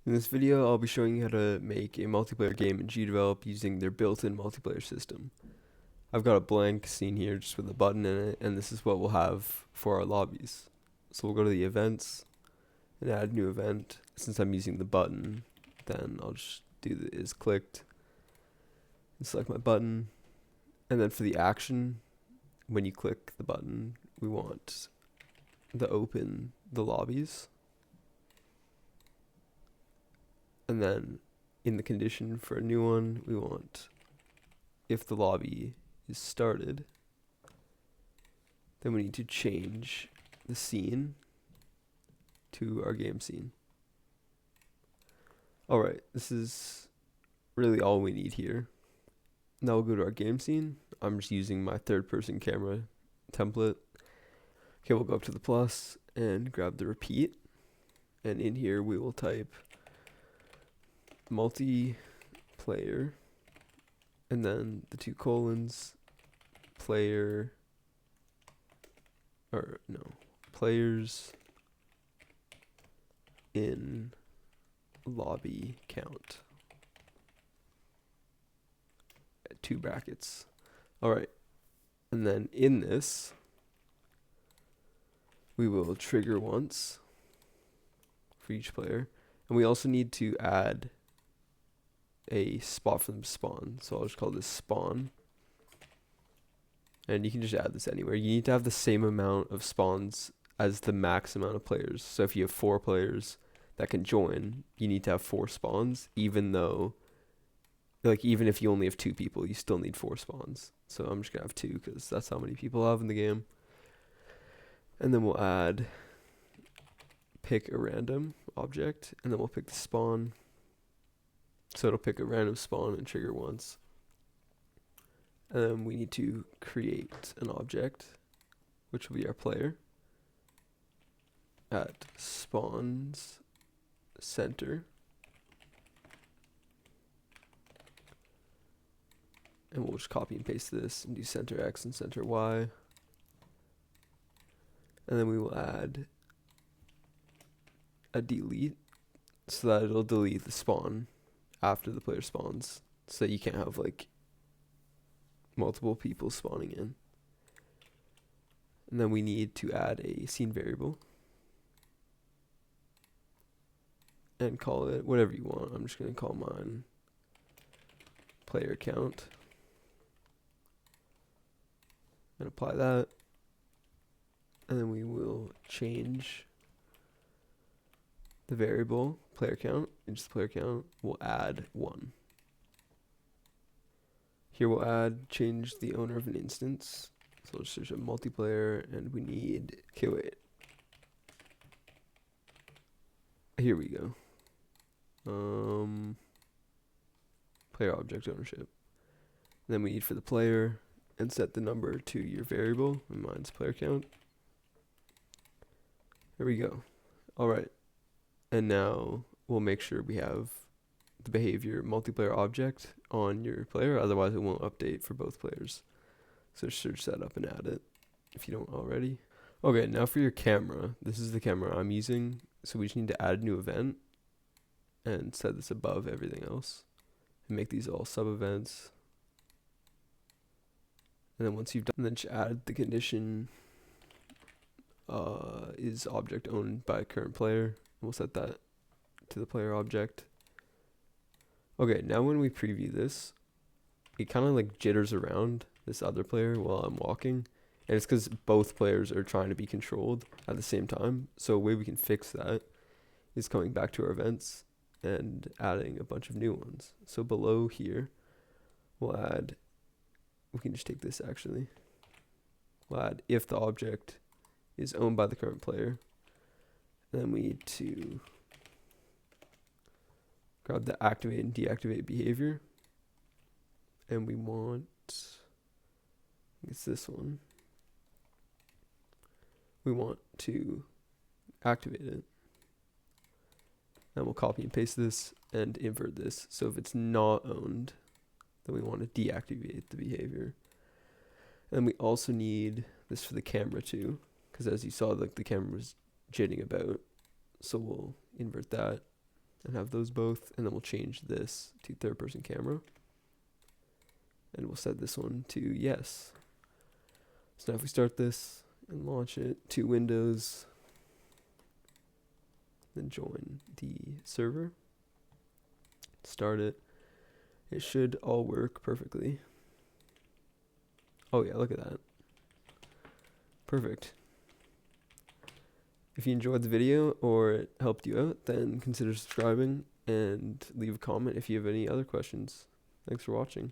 In this video, I'll be showing you how to make a multiplayer game in GDevelop using their built-in multiplayer system. I've got a blank scene here just with a button in it, and this is what we'll have for our lobbies. So we'll go to the events and add new event. Since I'm using the button, then I'll just do the is clicked and select my button. And then for the action, when you click the button, we want the open the lobbies. And then in the condition for a new one, we want if the lobby is started, then we need to change the scene to our game scene. Alright, this is really all we need here. Now we'll go to our game scene. I'm just using my third person camera template. Okay, we'll go up to the plus and grab the repeat. And in here we will type multiplayer and then the two colons players in lobby count at 2 brackets. Alright, and then in this we will trigger once for each player, and we also need to add a spot for them to spawn. So I'll just call this spawn. And you can just add this anywhere. You need to have the same amount of spawns as the max amount of players. So if you have 4 players that can join, you need to have 4 spawns, even though, even if you only have 2 people, you still need 4 spawns. So I'm just gonna have 2 because that's how many people I have in the game. And then we'll pick a random object, and then we'll pick the spawn. So it'll pick a random spawn and trigger once. And then we need to create an object, which will be our player, at spawns center. And we'll just copy and paste this and do center X and center Y. And then we will add a delete so that it'll delete the spawn after the player spawns, so that you can't have multiple people spawning in. And then we need to add a scene variable and call it whatever you want. I'm just going to call mine player count and apply that. And then we will change the variable player count, and just player count, we'll add 1. Here we'll change the owner of an instance. So let's search a multiplayer, and we need, okay, wait. Here we go. Player object ownership. And then we need for the player, and set the number to your variable, and mine's player count. There we go. Alright. And now we'll make sure we have the behavior multiplayer object on your player, otherwise it won't update for both players. So search that up and add it if you don't already. Okay, now for your camera. This is the camera I'm using, so we just need to add a new event and set this above everything else and make these all sub events. And then once you've done, then just add the condition is object owned by current player. We'll set that to the player object. Okay, now when we preview this, it kind of jitters around this other player while I'm walking, and it's because both players are trying to be controlled at the same time. So a way we can fix that is coming back to our events and adding a bunch of new ones. So below here, we can just take this actually. We'll add if the object is owned by the current player. Then we need to grab the activate and deactivate behavior. And we want, it's this one. We want to activate it. Then we'll copy and paste this and invert this. So if it's not owned, then we want to deactivate the behavior. And we also need this for the camera too, because as you saw, the camera was jitting about. So we'll invert that and have those both, and then we'll change this to third person camera, and we'll set this one to yes. So now if we start this and launch it to Windows, then join the server, start it, it should all work perfectly. Oh yeah, look at that. Perfect. If you enjoyed the video or it helped you out, then consider subscribing and leave a comment if you have any other questions. Thanks for watching.